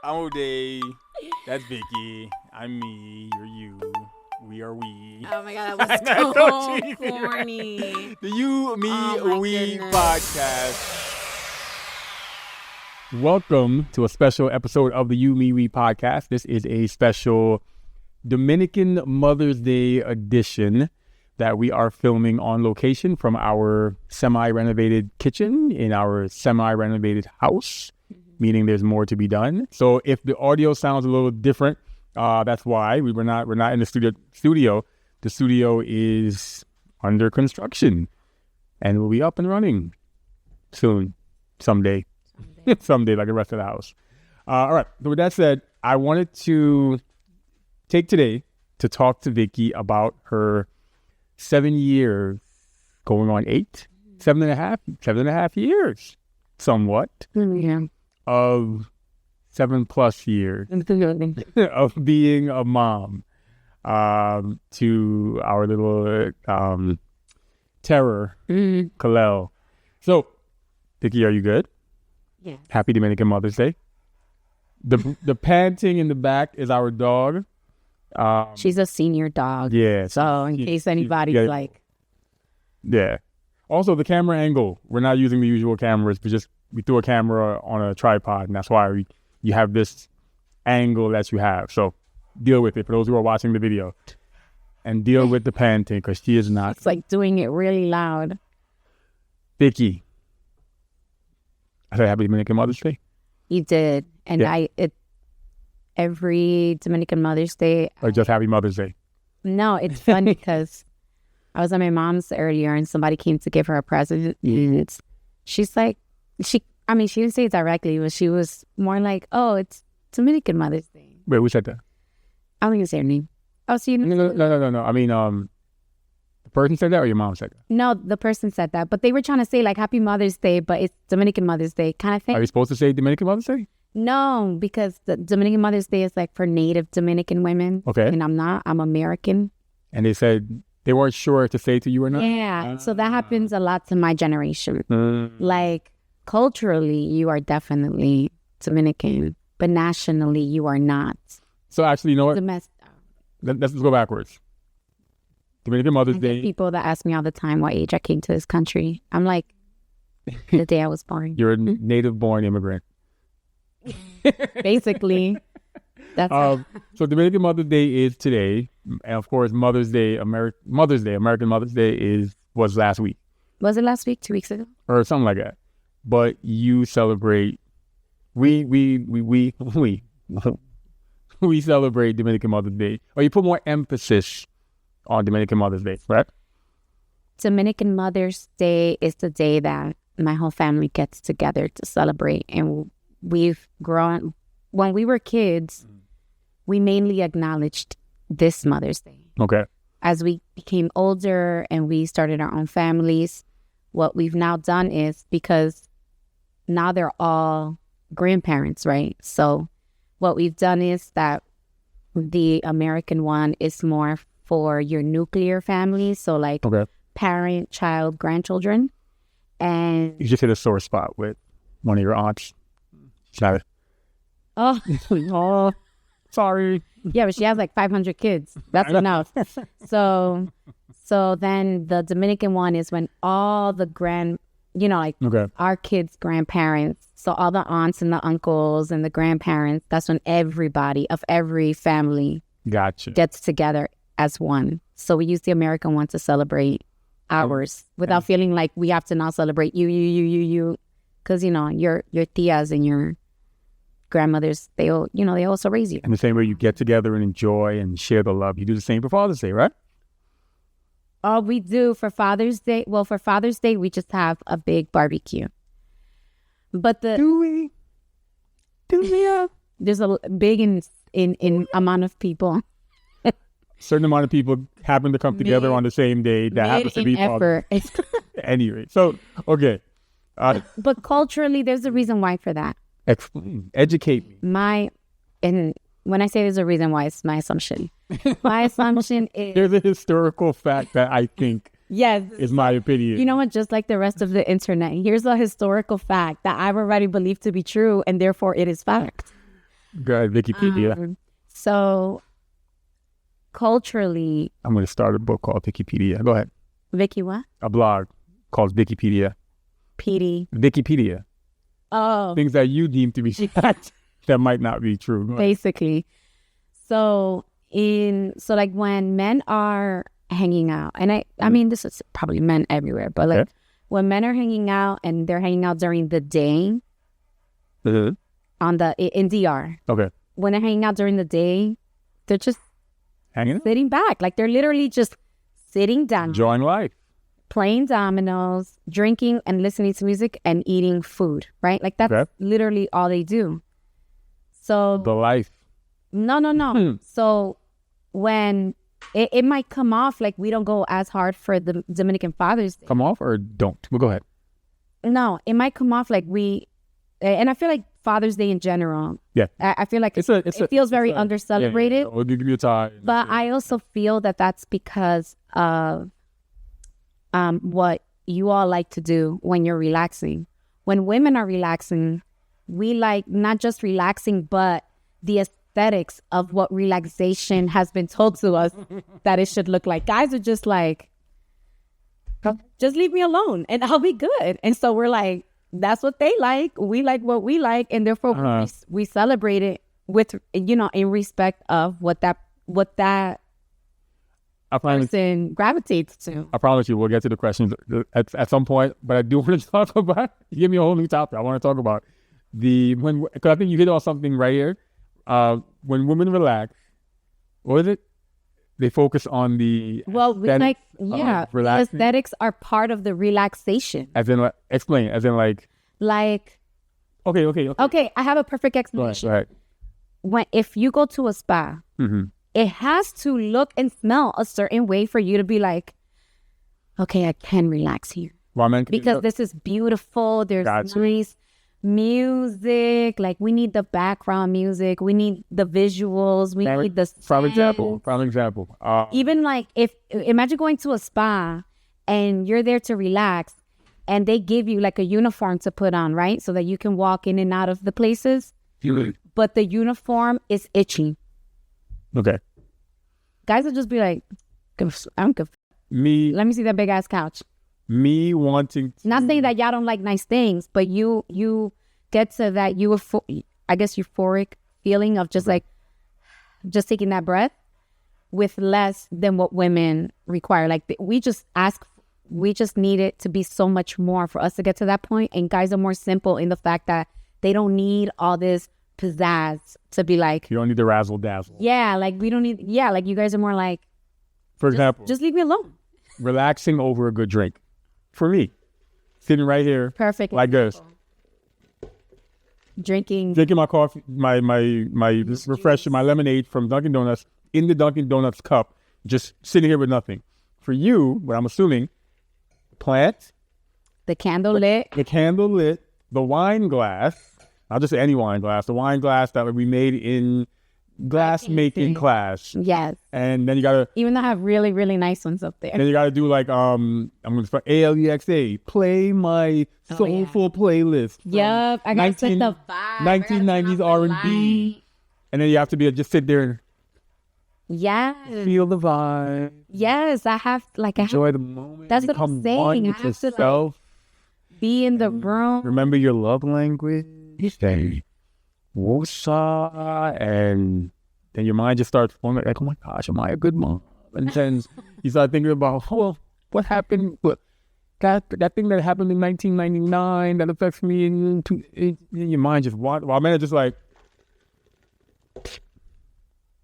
I'm O'Day. That's Vicky. I'm me. You're you. We are we. Oh my god, that That's was so so cheesy, corny. The You, Me, Oh my We goodness. podcast. Welcome to a special episode of the You, Me, We podcast. This is a special Dominican Mother's Day edition that we are filming on location from our semi-renovated kitchen in our semi-renovated house, meaning there's more to be done. So if the audio sounds a little different, that's why we're not in the studio. The studio is under construction and will be up and running soon, someday, someday, like the rest of the house. All right. So with that said, I wanted to take today to talk to Vicky about her 7 years, going on 7.5 years, somewhat, of 7+ years of being a mom to our little terror, Kalel. So, Vicky, are you good? Yeah. Happy Dominican Mother's Day. The panting in the back is our dog. She's a senior dog. Yeah. So in case anybody's Yeah. Also, the camera angle. We're not using the usual cameras. We threw a camera on a tripod, and that's why you have this angle that you have. So deal with it for those who are watching the video. And deal with the panting, because she is not. It's like doing it really loud. Vicky. I said Happy Dominican Mother's Day. You did. And Yeah. every Dominican Mother's Day. Or just Happy Mother's Day. No, it's fun because I was at my mom's earlier and somebody came to give her a present. And she's like, she didn't say it directly, but she was more like, oh, it's Dominican Mother's Day. Wait, who said that? I don't even say her name. Oh, so you know? No. I mean, the person said that or your mom said that? No, the person said that. But they were trying to say like Happy Mother's Day, but it's Dominican Mother's Day kind of thing. Are you supposed to say Dominican Mother's Day? No, because the Dominican Mother's Day is like for Native Dominican women. Okay. And I'm not. I'm American. And they said they weren't sure to say to you or not? Yeah. So that happens a lot to my generation. Like culturally, you are definitely Dominican, but nationally, you are not. So actually, you know what? Domestic. Let's go backwards. Dominican Mother's I get Day. people that ask me all the time what age I came to this country. I'm like, the day I was born. You're a native-born immigrant. Basically, that's So Dominican Mother's Day is today, and of course American Mother's Day was last week was it last week, 2 weeks ago? or something like that. But you celebrate, we celebrate Dominican Mother's Day, or you put more emphasis on Dominican Mother's Day, right? Dominican Mother's Day is the day that my whole family gets together to celebrate. And we've grown, when we were kids, we mainly acknowledged this Mother's Day. Okay. As we became older and we started our own families, what we've now done is, because now they're all grandparents, right? So what we've done is that the American one is more for your nuclear family. So like parent, child, grandchildren. And You just hit a sore spot with one of your aunts. Sorry. oh, Sorry. yeah, but she has like 500 kids. That's enough. So then the Dominican one is when all the our kids' grandparents, so all the aunts and the uncles and the grandparents, that's when everybody of every family Gotcha. gets together as one. So we use the American one to celebrate ours without feeling like we have to now celebrate you. Because, your tias and your grandmothers, they also raise you. And the same way you get together and enjoy and share the love, you do the same for Father's Day, right? All we do for Father's Day, we just have a big barbecue. But Do we? there's a big in amount of people. Certain amount of people happen to come together on the same day. That happens to be Father's Day. Anyway, so, okay. But culturally, there's a reason why for that. Explain. Educate me. And when I say there's a reason why, it's my assumption. My assumption is... There's a historical fact that I think Yes. is my opinion. You know what? Just like the rest of the internet, here's a historical fact that I've already believed to be true, and therefore it is fact. Go ahead, Wikipedia. So culturally, I'm going to start a book called Wikipedia. Go ahead. Vicky what? A blog called Wikipedia. PD. Wikipedia. Oh. Things that you deem to be fact that might not be true. Go ahead. Basically. So like when men are hanging out, and I mean this is probably men everywhere, but like when men are hanging out and they're hanging out during the day in DR. Okay. When they're hanging out during the day, they're just sitting back. Like they're literally just sitting down. Enjoying life. Playing dominoes, drinking and listening to music and eating food, right? Like that's literally all they do. So the life. No. So when it might come off like we don't go as hard for the Dominican Father's Day. Come off or don't? Well, go ahead. No, it might come off like and I feel like Father's Day in general. Yeah. I feel like it feels very under-celebrated. We'll give you a tie. But I also feel that that's because of what you all like to do when you're relaxing. When women are relaxing, we like not just relaxing, but the aesthetics of what relaxation has been told to us that it should look like. Guys are just like, just leave me alone and I'll be good. And so we're like, that's what they like. We like what we like. And therefore we celebrate it with, in respect of what that person gravitates to. I promise you, we'll get to the questions at some point, but I do want to talk about, you give me a whole new topic. I want to talk about because I think you hit on something right here. When women relax, what is it? They focus on the the aesthetics are part of the relaxation. As in, explain. As in, like. Okay. I have a perfect explanation. Go ahead. If you go to a spa, it has to look and smell a certain way for you to be like, okay, I can relax here. Because this is beautiful. There's nice music. Like we need the background music. We need the visuals. We need the sounds. Prime example. Even like imagine going to a spa and you're there to relax and they give you like a uniform to put on, right? So that you can walk in and out of the places. But the uniform is itchy. Okay. Guys will just be like, I'm confused. Let me see that big ass couch. Me wanting to... Not saying that y'all don't like nice things, but you get to that euphoric feeling of just like, just taking that breath with less than what women require. Like we just need it to be so much more for us to get to that point. And guys are more simple in the fact that they don't need all this pizzazz to be like... You don't need the razzle dazzle. Yeah, like we don't need... Yeah, like you guys are more like... For example... Just leave me alone. Relaxing over a good drink. For me, sitting right here, perfect, like this, drinking my coffee, my refresher, my lemonade from Dunkin' Donuts in the Dunkin' Donuts cup, just sitting here with nothing. For you, what I'm assuming, plant, the candle lit, the wine glass, not just any wine glass, the wine glass that we made in glass making class. Yes. And then you gotta, even though I have really, really nice ones up there. Then you gotta do like I'm gonna spell ALEXA, play my soulful playlist. Yep. I gotta set the vibe. 1990s R&B. And then you have to just sit there and feel the vibe. Yes, enjoy the moment. That's what I'm saying. I have to be in the room. Remember your love language. Stay. Woosah, and then your mind just starts forming like, oh my gosh, am I a good mom? And then you start thinking about, what happened? That thing that happened in 1999 that affects me, and your mind just while men are just like,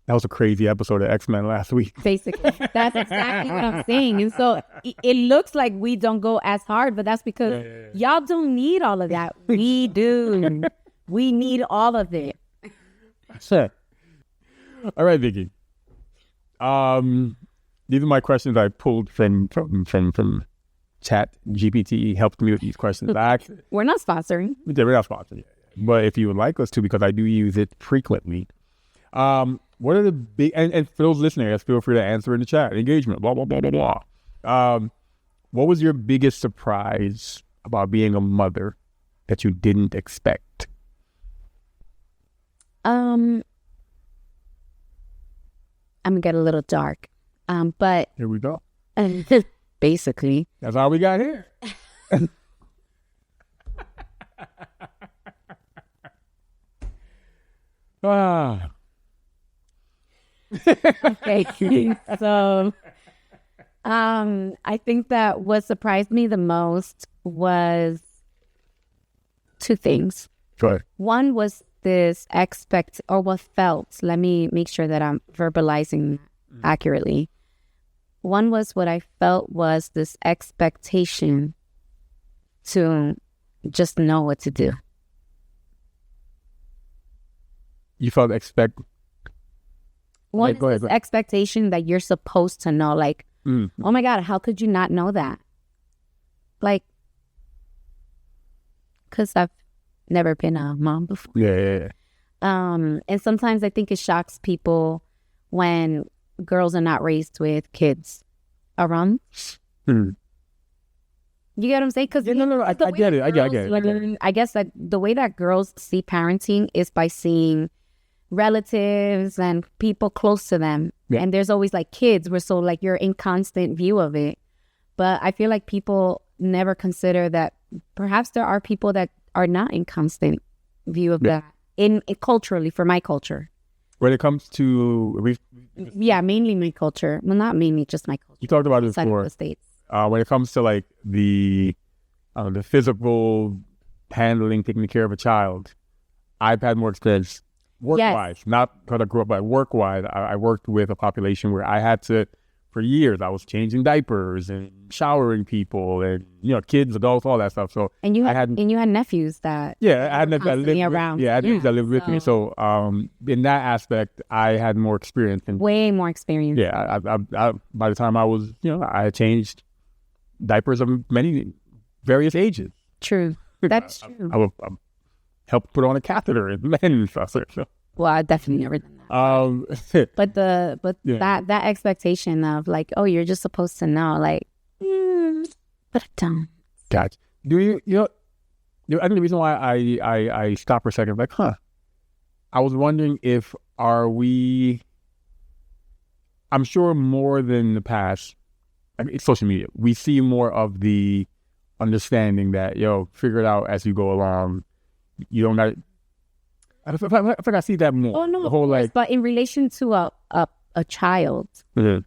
that was a crazy episode of X-Men last week. Basically, that's exactly what I'm saying. And so it looks like we don't go as hard, but that's because y'all don't need all of that. We do. We need all of it. Sure. All right, Vicky. These are my questions I pulled from Chat GPT. Helped me with these questions. We're not sponsoring. We're not sponsoring. But if you would like us to, because I do use it frequently. What are the big, and for those listeners, feel free to answer in the chat. Engagement, blah, blah, blah, blah, blah. What was your biggest surprise about being a mother that you didn't expect? I'm gonna get a little dark. But Here we go. basically, That's all we got here. Ah. okay. So, I think that what surprised me the most was two things. Go ahead. One was this what felt. Let me make sure that I'm verbalizing accurately. One was what I felt was this expectation to just know what to do. You felt One go ahead. is this expectation that you're supposed to know. Like, oh my God, how could you not know that? Like, because I've never been a mom before. Yeah. And sometimes I think it shocks people when girls are not raised with kids around. You get what I'm saying? Because No, I get it. I get it. I guess that the way that girls see parenting is by seeing relatives and people close to them. Yeah. And there's always like kids. We're so like you're in constant view of it. But I feel like people never consider that perhaps there are people that are not in constant view of that in culturally for my culture. When it comes to Mainly my culture. Well, not mainly, just my culture. you talked about it Outside of before. the States. When it comes to like the physical handling, taking care of a child, I've had more experience work-wise, not because I grew up, but work-wise. I worked with a population where I had to, for years, I was changing diapers and showering people and, kids, adults, all that stuff. So And you had nephews that I had nephews that constantly lived around. I had nephews that lived with me. So in that aspect, I had more experience. And way more experience. yeah, I by the time I was, I had changed diapers of many various ages. True. That's true. I helped put on a catheter in men and stuff. So. Well, I definitely never done that. But that expectation of like, oh, you're just supposed to know, like, but I don't. Gotcha. Do you I think the reason why I stopped for a second, like, I was wondering if I'm sure more than the past, I mean, it's social media. We see more of the understanding that, figure it out as you go along. You don't got. I think I see that more. Oh no, the whole but in relation to a child, you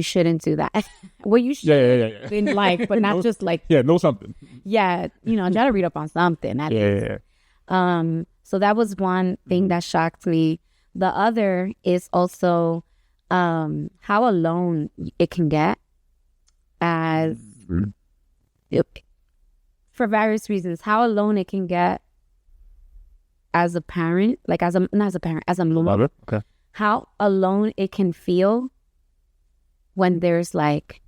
shouldn't do that. Well, you should in life, but not just like know something. Yeah, try to read up on something. At least. So that was one thing that shocked me. The other is also how alone it can get as for various reasons, how alone it can get as a parent, like as a mother. Okay. How alone it can feel when there's like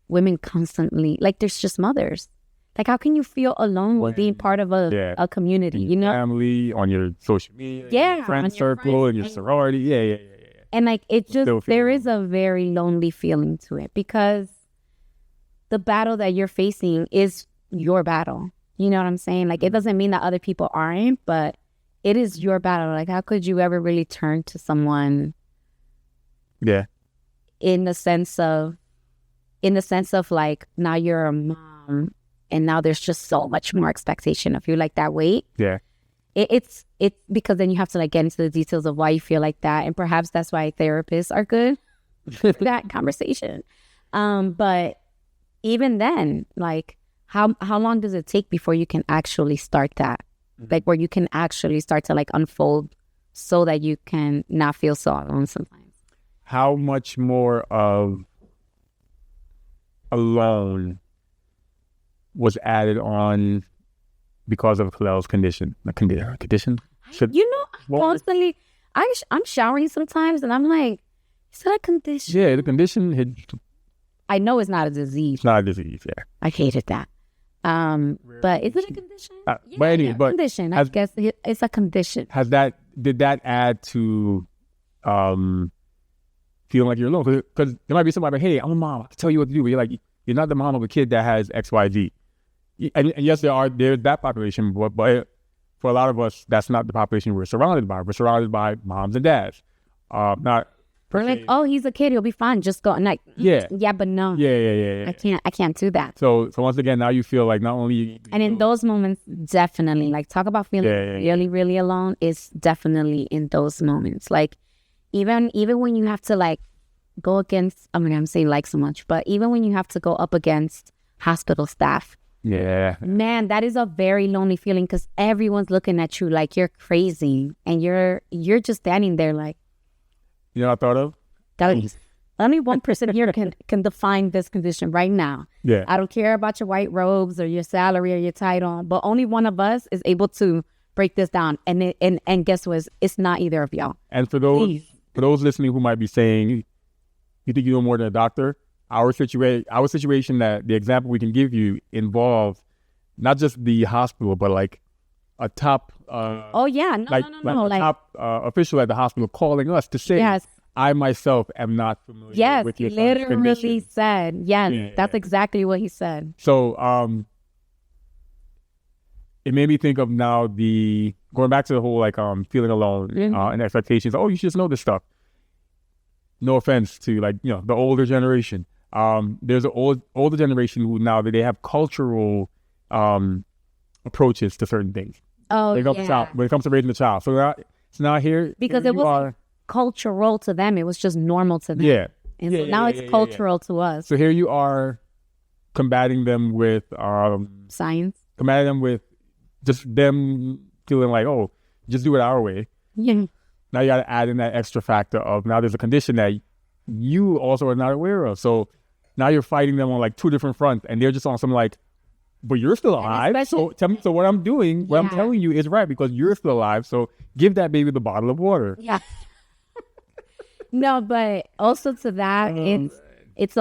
women constantly, like there's just mothers. Like how can you feel alone with being part of a community, family, on your social media, your friend circle, and your sorority, yeah. And like it just there is a very lonely feeling to it because the battle that you're facing is your battle. You know what I'm saying? Like it doesn't mean that other people aren't, but it is your battle. Like how could you ever really turn to someone? Yeah. In the sense of like now you're a mom and now there's just so much more expectation of you, like that weight. Yeah. It's because then you have to like get into the details of why you feel like that, and perhaps that's why therapists are good for that conversation. But even then, like how long does it take before you can actually start that? Like where you can actually start to like unfold so that you can not feel so alone sometimes. How much more of alone was added on because of Khalil's condition? The condition? Constantly, I'm showering sometimes and I'm like, is that a condition? Yeah, the condition. I know it's not a disease. It's not a disease, yeah. I hated that. But is it a condition? But anyway, condition. I guess it's a condition. Did that add to feeling like you're alone? Because there might be somebody like, hey, I'm a mom, I can tell you what to do, but you're not the mom of a kid that has XYZ. And yes, there's that population, but for a lot of us, that's not the population we're surrounded by. We're surrounded by moms and dads. Not We're like, oh, he's a kid, he'll be fine. Just go. And like, yeah, but no. Yeah. I can't do that. So once again, now you feel like not only and in those moments, definitely, like, talk about feeling really, really alone. Is definitely in those moments. Like, even when you have to like go against, I mean, I'm saying like so much, but even when you have to go up against hospital staff, man, that is a very lonely feeling, because everyone's looking at you like you're crazy, and you're just standing there like, you know what I thought of? Only one person here can define this condition right now. Yeah. I don't care about your white robes or your salary or your title, but only one of us is able to break this down. And guess what? It's not either of y'all. And for those listening who might be saying, you think you know more than a doctor? Our situation, that the example we can give you involves not just the hospital, but like a top top official at the hospital calling us to say, yes, I myself am not familiar with your son's condition. Literally said, yes, that's exactly what he said. So it made me think of now going back to the whole like feeling alone and expectations. Oh, you should just know this stuff. No offense to like, you know, the older generation. There's an older generation who now they have cultural approaches to certain things. Oh, when it comes to raising the child. So now here, because it wasn't cultural to them, it was just normal to them. Yeah. And so now it's cultural to us. So here you are combating them with science. Combating them with just them feeling like, oh, just do it our way. Yeah. Now you got to add in that extra factor of now there's a condition that you also are not aware of. So now you're fighting them on like two different fronts, and they're just on some like, but you're still alive. So tell me. So what I'm doing, what I'm telling you is right because you're still alive. So give that baby the bottle of water. Yeah. No, but also to that, it's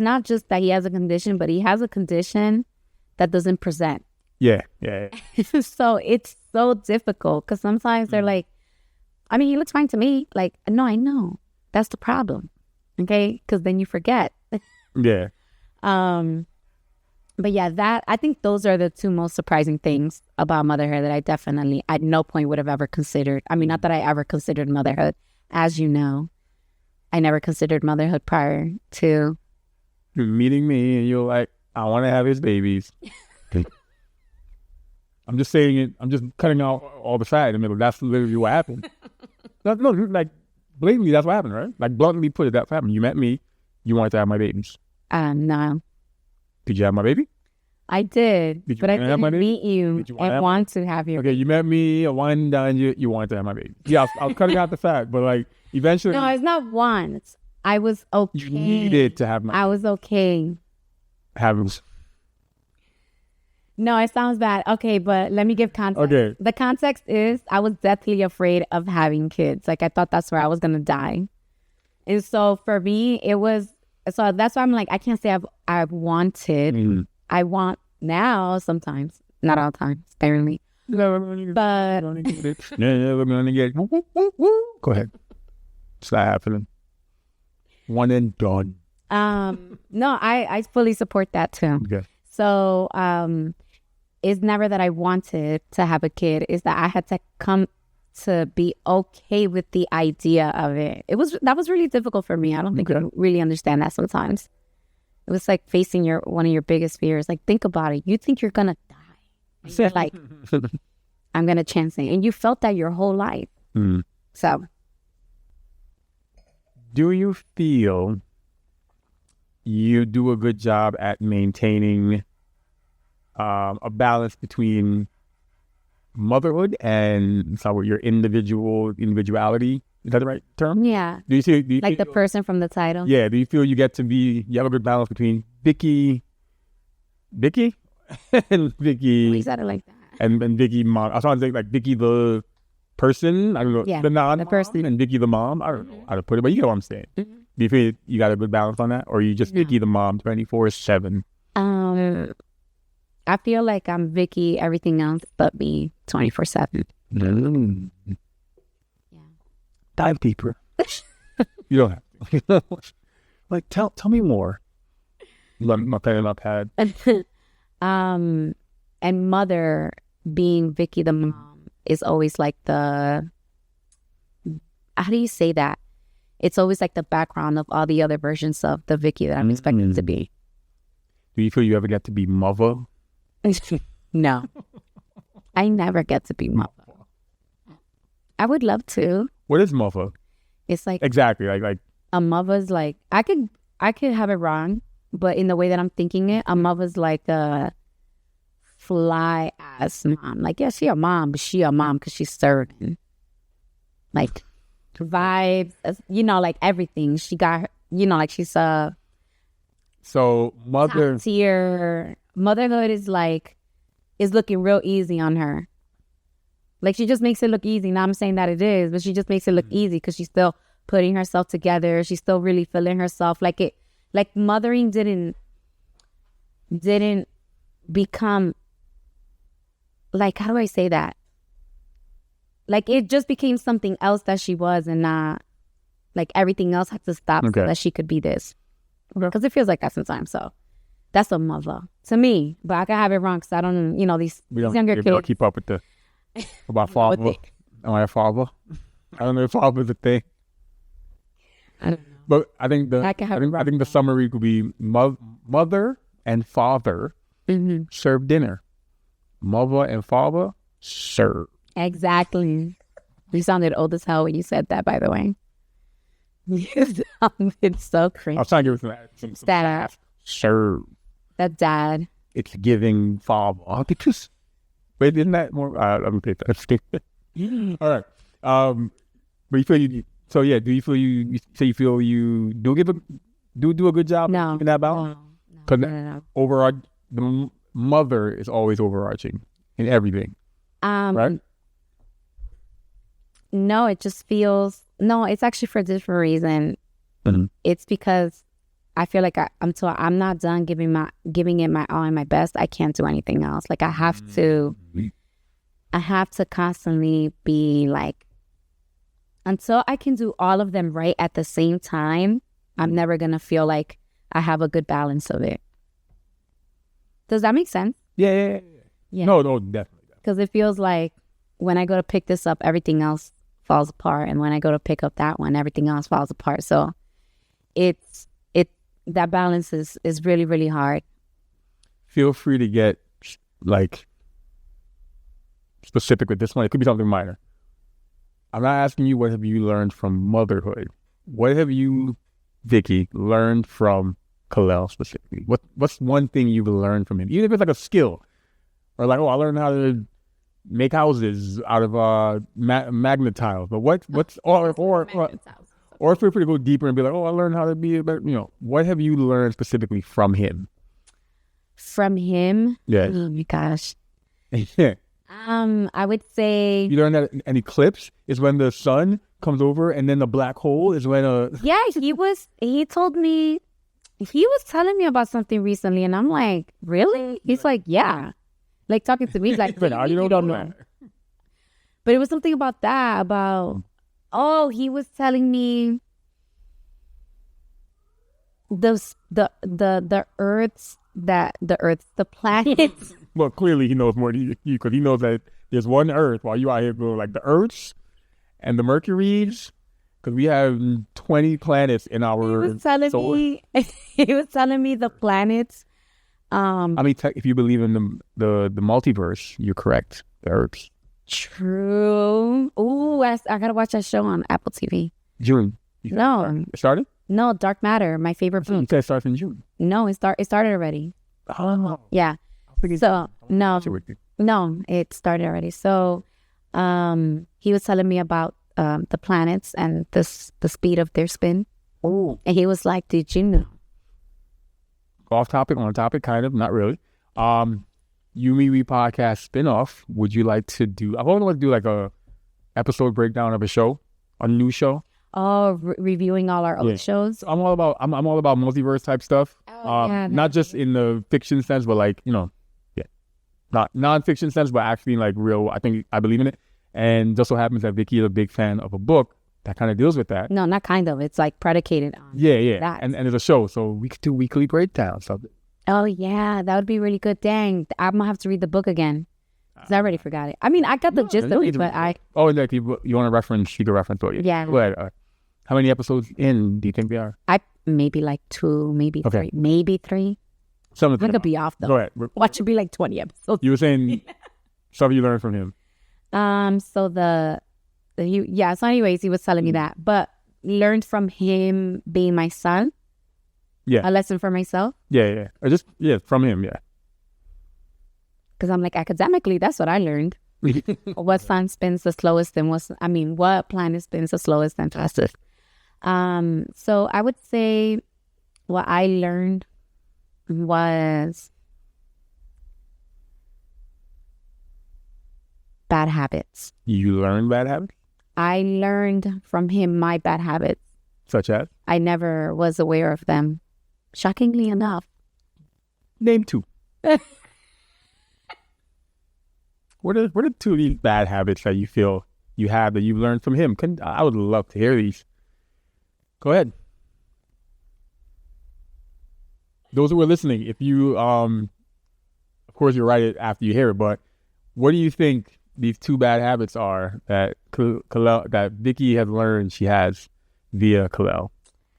not just that he has a condition, but he has a condition that doesn't present. Yeah. So it's so difficult because sometimes they're like, I mean, he looks fine to me. Like, no, I know. That's the problem. Okay? Because then you forget. Yeah. But yeah, I think those are the two most surprising things about motherhood that I definitely at no point would have ever considered. I mean, not that I ever considered motherhood. As you know, I never considered motherhood prior to you're meeting me, and you're like, I want to have his babies. I'm just saying it. I'm just cutting out all the fat in the middle. That's literally what happened. No, like blatantly, that's what happened, right? Like bluntly put it, that's what happened. You met me. You wanted to have my babies. No. Did you have my baby? I did, but I didn't meet you and want to have you. Okay, you met me, I won, and you wanted to have my baby. Yeah, I was cutting out the fat, but like eventually. No, it's not once. I was okay. You needed to have my baby. I was okay. No, it sounds bad. Okay, but let me give context. Okay. The context is I was deathly afraid of having kids. Like I thought that's where I was going to die. And so for me, so that's why I'm like, I can't say I've wanted. Mm-hmm. I want now sometimes, not all the time, sparingly. But go ahead. It's not happening. One and done. No, I fully support that too. Okay. So it's never that I wanted to have a kid. It's that I had to come to be okay with the idea of it. That was really difficult for me. I don't think you really understand that sometimes. It was like facing one of your biggest fears. Like, think about it. You think you're going to die. And you're like, I'm going to chance it. And you felt that your whole life. Mm. So. Do you feel you do a good job at maintaining a balance between motherhood and your individuality? Is that the right term? Yeah. Do you feel the person from the title? Yeah. Do you feel you have a good balance between Vicky and Vicky? You said it like that. And Vicky mom. I was trying to say like Vicky the person. I don't know. Yeah, the the person. And Vicky the mom. I don't know how to put it, but you know what I'm saying. Mm-hmm. Do you feel you got a good balance on that, or are you just Vicky the mom 24/7? I feel like I'm Vicky, everything else but me 24/7. Mm. Yeah. Dive deeper. You don't have to. Like tell me more. My pad. And mother being Vicky the mom is always like the, how do you say that? It's always like the background of all the other versions of the Vicky that I'm expecting to be. Do you feel you ever get to be mother? No. I never get to be mother. I would love to. What is mother? It's like exactly like a mother's like, I could have it wrong, but in the way that I'm thinking it, a mother's like a fly ass mom. Like, yeah, she a mom, but she a mom because she's serving. Like vibes, like everything. She got, like she's a so mother top tier. Motherhood is looking real easy on her. Like, she just makes it look easy. Now I'm saying that it is, but she just makes it look easy because she's still putting herself together. She's still really feeling herself. Like mothering didn't become, like, how do I say that? Like, it just became something else that she was, and not, like, everything else had to stop so that she could be this. Because it feels like that sometimes. So that's a mother to me. But I can have it wrong because I don't, these younger kids. We don't keep up with the about father. Am I a father? I don't know if father is a thing. I don't know. But I think I think the summary could be mother and father serve dinner. Mother and father serve. Exactly. You sounded old as hell when you said that, by the way. You sounded so cringe. I was trying to give it some that serve. That dad. It's giving father. Wait, isn't that more? Let me take that. All right. But you feel you. So yeah, do you feel you feel you do do a good job keeping that balance? No. Overall, the mother is always overarching in everything. Right? No, it just feels. No, it's actually for a different reason. Mm-hmm. It's because I feel like until I'm not done giving it my all and my best, I can't do anything else. Like, I have to constantly be like, until I can do all of them right at the same time, I'm never gonna feel like I have a good balance of it. Does that make sense? Yeah. No, definitely. Because it feels like when I go to pick this up, everything else falls apart, and when I go to pick up that one, everything else falls apart. So that balance is really, really hard. Feel free to get like specific with this one. It could be something minor. I'm not asking you what have you learned from motherhood. What have you, Vicky, learned from Kalel specifically? What's one thing you've learned from him? Even if it's like a skill, or like, I learned how to make houses out of magnet tiles. But what's or feel free to go deeper and be like, I learned how to be a better, what have you learned specifically from him? From him? Yes. Oh my gosh. Yeah. I would say... You learned that an eclipse is when the sun comes over, and then the black hole is when Yeah, he was telling me about something recently, and I'm like, really? He's like, yeah. Like, talking to me, like, you don't know. But it was something about that, he was telling me the planets. Well, clearly he knows more than you, because he knows that there's one Earth, while you out here going like the Earths and the Mercuries, because we have 20 planets in our He was telling me the planets. If you believe in the multiverse, you're correct. The Earths. True. Ooh, I gotta watch that show on Apple TV. June. No. It started? No, Dark Matter, my favorite book. You said it starts in June. No, it started already. Oh. Yeah. So no, it started already. So, he was telling me about the planets and the speed of their spin. Oh. And he was like, "Did you know?" Off topic, on topic, kind of, not really. You Me We podcast spinoff. Would you like to do? I want to do like a episode breakdown of a show, a new show. Oh, reviewing all our old shows. I'm all about multiverse type stuff. Not just in the fiction sense, but like not non-fiction sense, but actually like real. I believe in it, and just so happens that Vicky is a big fan of a book that kind of deals with that. No, not kind of. It's like predicated on. Yeah. That. And it's a show, so we could do weekly breakdowns of it. Oh yeah, that would be really good. Dang, I'm gonna have to read the book again. 'Cause I already forgot it. I mean, I got the gist of it, but Oh, like you want to reference? You can reference what? Yeah. Go ahead. How many episodes in do you think they are? Maybe like 2, maybe 3, maybe 3. Some I'm gonna be off though. Go ahead. Watch it be like 20 episodes. You were saying something you learned from him. So so anyways, he was telling me that, but learned from him being my son. Yeah. A lesson for myself. Yeah. Or just from him. Yeah. Because I'm like, academically, that's what I learned. What son spins the slowest and what planet spins the slowest and fastest. So I would say what I learned was bad habits. You learned bad habits? I learned from him my bad habits. Such as? I never was aware of them. Shockingly enough. Name 2. What are 2 of these bad habits that you feel you have that you've learned from him? I would love to hear these. Go ahead. Those who are listening, if you, of course, you'll write it after you hear it, but what do you think these 2 bad habits are that that Vicky has learned she has via Kalel?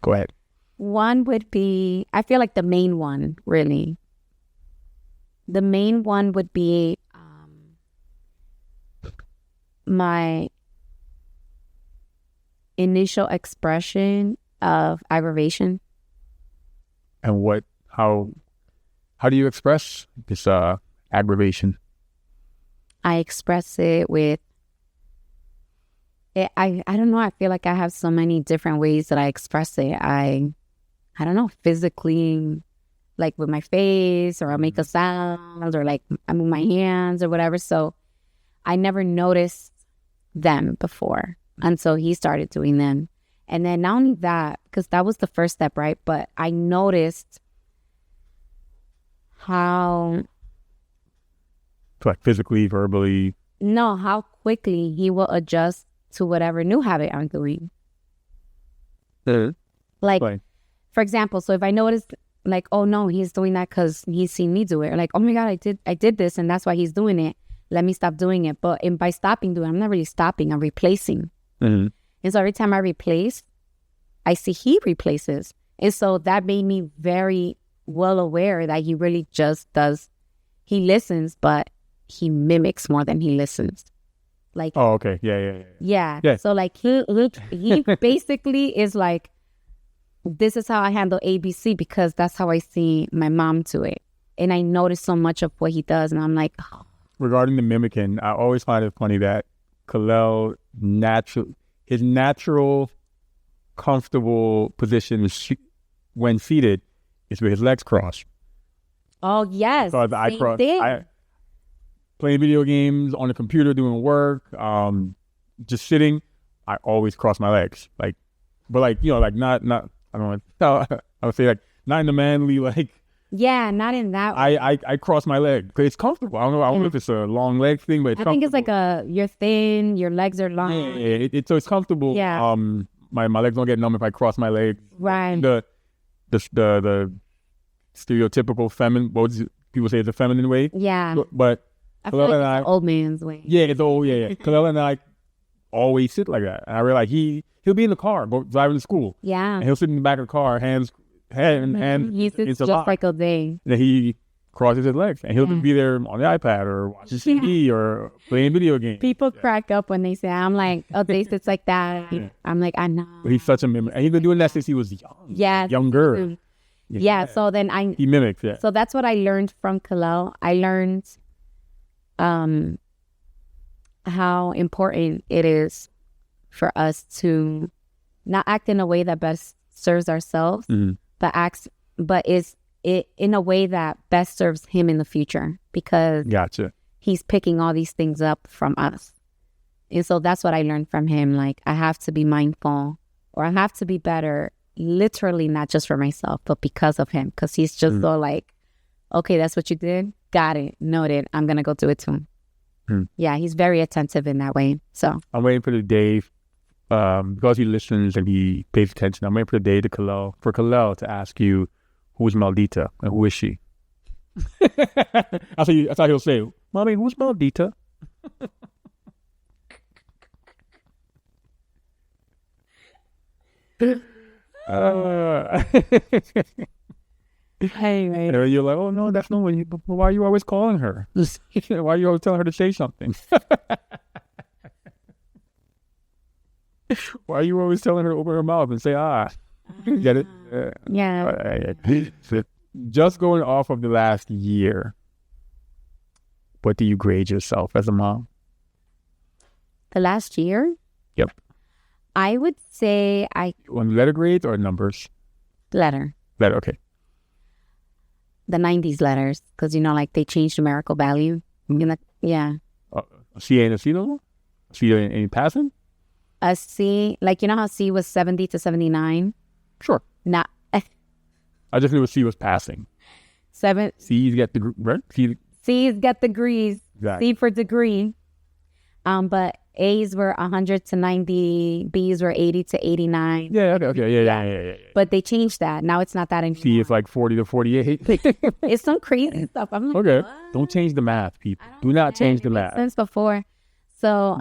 Go ahead. One would be, I feel like the main one, really. The main one would be my initial expression of aggravation. And how do you express this aggravation? I express it with, I don't know, I feel like I have so many different ways that I express it. I don't know, physically, like with my face, or I'll make a sound, or like I move my hands or whatever. So I never noticed them before until he started doing them. And then not only that, because that was the first step, right? But I noticed how... Like physically, verbally? No, how quickly he will adjust to whatever new habit I'm doing. Like, for example, so if I notice, like, oh no, he's doing that because he's seen me do it. Or like, oh my God, I did this and that's why he's doing it. Let me stop doing it. But by stopping doing it, I'm not really stopping, I'm replacing. Mm-hmm. And so every time I replace, I see he replaces. And so that made me very well aware that he really just does, he listens, but he mimics more than he listens. Like, oh, okay. Yeah. So like he basically is like, this is how I handle ABC because that's how I see my mom do it. And I notice so much of what he does. And I'm like, oh. Regarding the mimicking, I always find it funny that Kalel his natural, comfortable position when seated is with his legs crossed. Oh, yes. So I playing video games on the computer, doing work, just sitting, I always cross my legs. Like, but like, you know, like not, I don't know, I would say like not in the manly, like. Yeah, not in that way. I cross my leg because it's comfortable. I don't know if it's a long leg thing, but it's I think it's like you're thin, your legs are long. Yeah, so it's comfortable. Yeah. My legs don't get numb if I cross my legs. Right. The stereotypical feminine, what people say it's a feminine way. Yeah. But I feel like it's an old man's way. Yeah, it's old. Yeah. Kalel and I always sit like that, and I realize he'll be in the car, driving to school. Yeah. And he'll sit in the back of the car, hands. He sits just like a day. Then he crosses his legs, and he'll be there on the iPad or watching TV or playing video games. People crack up when they say, I'm like, oh, they sit like that. Yeah. I'm like, I know. But he's such a mimic. And he's been doing that since he was young. Yeah. Younger. Yeah. So then he mimics, yeah. So that's what I learned from Kalel. I learned how important it is for us to not act in a way that best serves ourselves, but is it in a way that best serves him in the future, because he's picking all these things up from us. And so that's what I learned from him. Like, I have to be mindful, or I have to be better, literally not just for myself, but because of him. Because he's just so like, okay, that's what you did. Got it. Noted. I'm going to go do it too. Yeah, he's very attentive in that way. So I'm waiting for the day, because he listens and he pays attention. I'm waiting for the day for Kalel to ask you, who's Maldita and who is she? That's how he'll say, Mommy, who's Maldita? Hey, And you're like, oh no, that's not what you. But why are you always calling her? Why are you always telling her to say something? Why are you always telling her to open her mouth and say Get it? Yeah. Just going off of the last year, what do you grade yourself as a mom? The last year? Yep. I would say On letter grades or numbers? letter. Letter, okay. The 90s letters, because, like they changed numerical value. Yeah. C and a C level? C any passing? A C, like, how C was 70 to 79? Sure. Not I just knew what C was passing. seven. C's get the right? C's get degrees. Exactly. C for degree. But A's were 100 to 90. B's were 80 to 89. Yeah, okay. Yeah. But they changed that. Now it's not that anymore. C is like 40 to 48. It's some crazy stuff. I'm like, Okay. what? Don't change the math, people. Do not change the math. Since before. So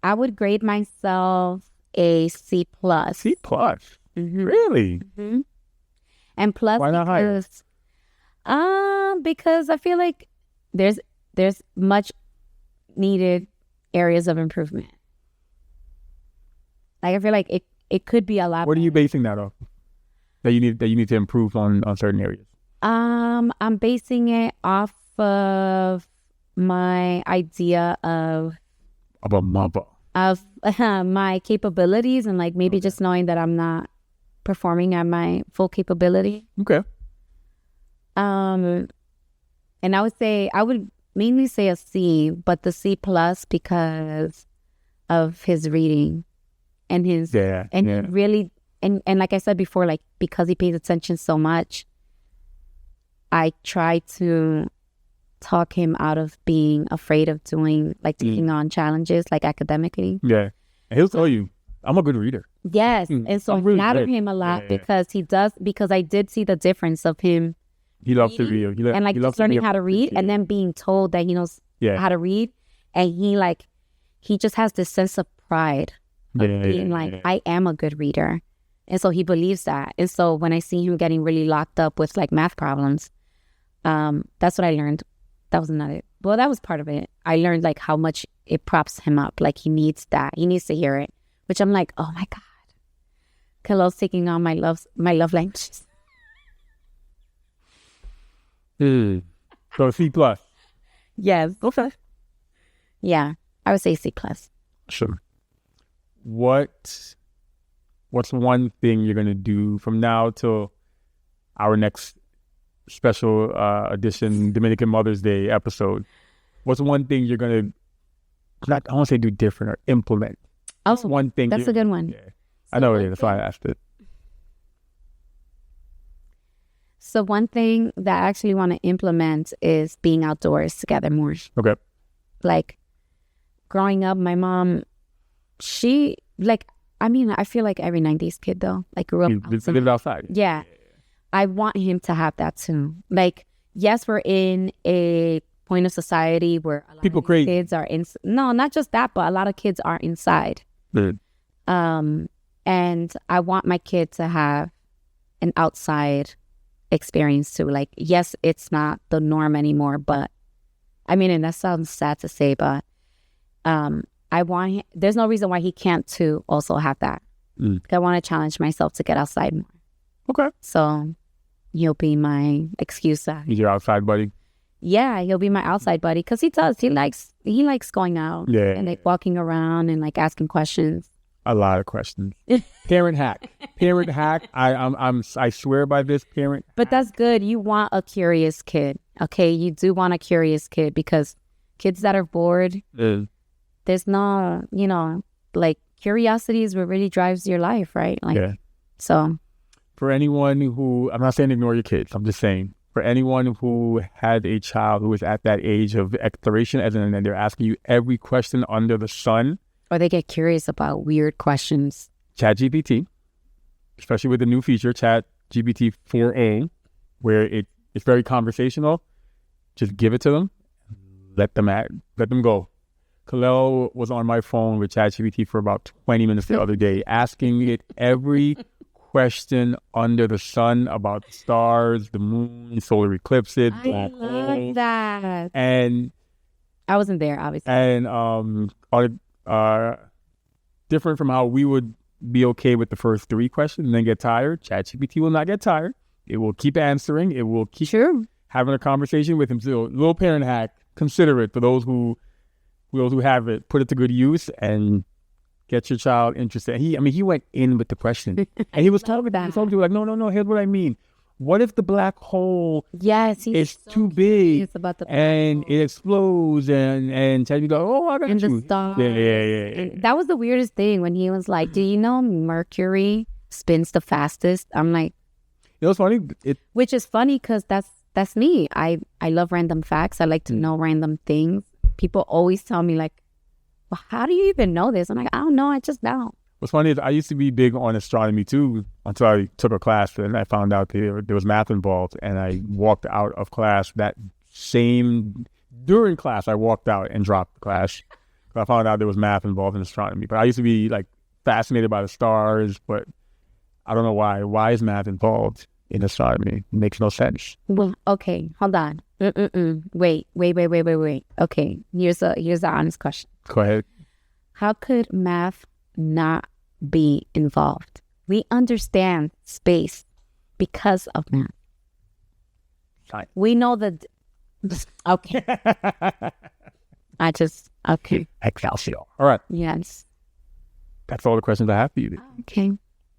I would grade myself a C plus. C plus? Mm-hmm. Really? Mm-hmm. And plus, why not higher? Because I feel like there's much needed areas of improvement. Like I feel like it could be a lot. What are you basing that off? That you need to improve on certain areas. I'm basing it off of my idea of a mother. Of my capabilities and like maybe just knowing that I'm not performing at my full capability. Okay. And I would mainly say a C, but the C plus because of his reading and his he really and like I said before, like because he pays attention so much, I try to talk him out of being afraid of doing like taking on challenges like academically. Yeah. And he'll tell you, I'm a good reader. Yes. And so I flatter him a lot because I did see the difference of him. He loves to read. And like just learning how to read and then being told that he knows how to read. And he just has this sense of pride of being I am a good reader. And so he believes that. And so when I see him getting really locked up with like math problems, that's what I learned. That was not it. Well, that was part of it. I learned like how much it props him up. Like he needs that. He needs to hear it. Which I'm like, oh my God. Khalil's taking on my love languages. So C plus. Yes. Okay. Yeah. I would say C plus. Sure. What's one thing you're gonna do from now till our next special edition Dominican Mother's Day episode? What's one thing you're gonna I want to say do different or implement? Oh, one thing. That's a good one. Yeah. I know it is. That's why I asked it. So one thing that I actually want to implement is being outdoors together more. Okay. Like growing up, my mom, she I feel like every 90s kid though, like grew up. Lived outside. Yeah. I want him to have that too. Like, yes, we're in a point of society where a lot people of kids are no, not just that, but a lot of kids are inside. And I want my kid to have an outside experience too. Like, yes, it's not the norm anymore, but and that sounds sad to say, but I want him, there's no reason why he can't too also have that. I want to challenge myself to get outside more. Okay. So he'll be my excuse. He's your outside buddy? Yeah, he'll be my outside buddy because he does. He likes going out and like walking around and like asking questions. A lot of questions. Parent hack. I swear by this parent. But that's good. You want a curious kid. Okay, you do want a curious kid because kids that are bored, there's no, like curiosity is what really drives your life, right? Like, so. For anyone who, I'm not saying ignore your kids. I'm just saying, for anyone who had a child who is at that age of exploration, as in they're asking you every question under the sun. Or they get curious about weird questions. ChatGPT, especially with the new feature, ChatGPT 4a, where it's very conversational. Just give it to them. let them go. Kalel was on my phone with ChatGPT for about 20 minutes the other day, asking it every question under the sun about the stars, the moon, solar eclipses, I love that. and I wasn't there, obviously. and different from how we would be okay with the first 3 questions and then get tired. ChatGPT will not get tired. It will keep answering. It will keep having a conversation with him. So, little parent hack, consider it for those who have it. Put it to good use and get your child interested. He went in with the question, and he was talking to like, no. Here's what I mean. What if the black hole is too big and it explodes and tell you, oh, I got and you. The stars. Yeah. And that was the weirdest thing when he was like, do you know Mercury spins the fastest? I'm like, you know what's funny? Which is funny because that's me. I love random facts. I like to know random things. People always tell me like, well, how do you even know this? I'm like, I don't know. I just know. What's funny is I used to be big on astronomy too until I took a class and I found out there was math involved, and I walked out of class during class I walked out and dropped the class. I found out there was math involved in astronomy. But I used to be like fascinated by the stars, but I don't know why. Why is math involved in astronomy? It makes no sense. Well, okay, hold on. Wait. Okay, here's the honest question. Go ahead. How could math not be involved? We understand space because of math. Science. We know that. Okay. Okay. Excelsior. All right. Yes. That's all the questions I have for you. Okay.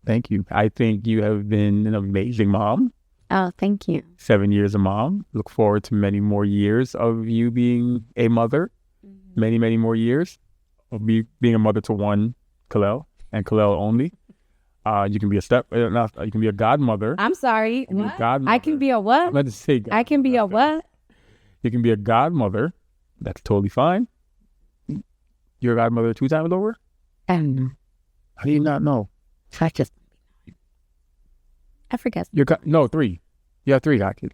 Thank you. I think you have been an amazing mom. Oh, thank you. 7 years a mom. Look forward to many more years of you being a mother. Many, many more years of being a mother to one Kalel and Kalel only. You can be you can be a godmother. I'm sorry. What? Godmother. I can be a what? I'm about to say I can be a what? You can be a godmother. That's totally fine. You're a godmother 2 times over? I don't know. How do you not know? I forget. No, 3. You have 3 god kids.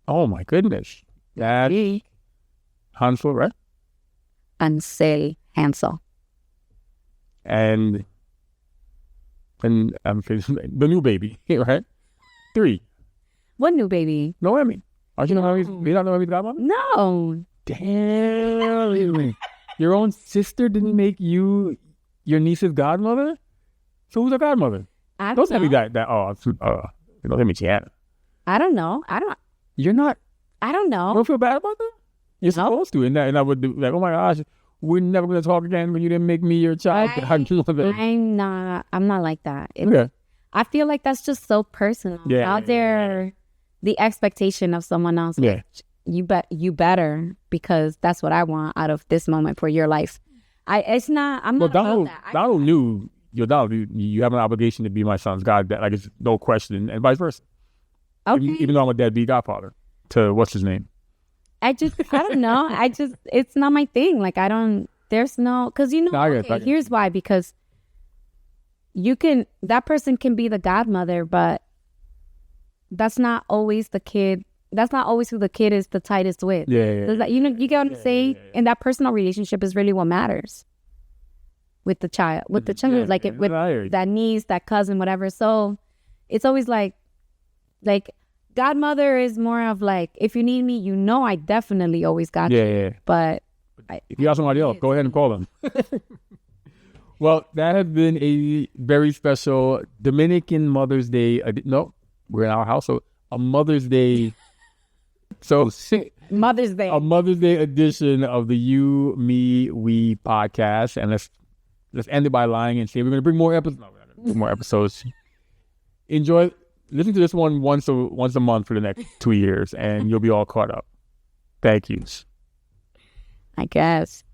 Oh my goodness. That's Hansel, right? Ansel Hansel. And I'm the new baby, right? 3. What new baby? Noemi. Aren't you Noemi's? You don't know Noemi's godmother? No. Damn. Your own sister didn't make you your niece's godmother? So who's her godmother? Don't tell me that. Don't tell me Gianna. I don't know. You're not. I don't know. You don't feel bad about that? You're supposed to. And I would do like, oh my gosh, we're never going to talk again when you didn't make me your child. I'm not like that. Okay. I feel like that's just so personal. Yeah. Out there, the expectation of someone else. Yeah. You better, because that's what I want out of this moment for your life. I'm not Donald, about that. Donald knew you're Donald. You have an obligation to be my son's god. Like, it's no question, and vice versa. Okay. Even though I'm a deadbeat godfather to what's his name? I don't know. It's not my thing. Like, there's no, because here's why, because that person can be the godmother, but that's not always the kid. That's not always who the kid is the tightest with. Yeah. You get what I'm saying? And that personal relationship is really what matters with the child, with that niece, that cousin, whatever. So it's always like godmother is more of like, if you need me, I definitely always got you. Yeah. But if you got somebody else, go ahead and call them. Well, that has been a very special Dominican Mother's Day. No, we're in our house, so a Mother's Day. So Mother's Day. A Mother's Day edition of the You, Me, We podcast. And let's end it by lying and say we're going to bring more episodes. No, we're not going to bring more episodes. Listen to this one once a month for the next 2 years, and you'll be all caught up. Thank you. I guess.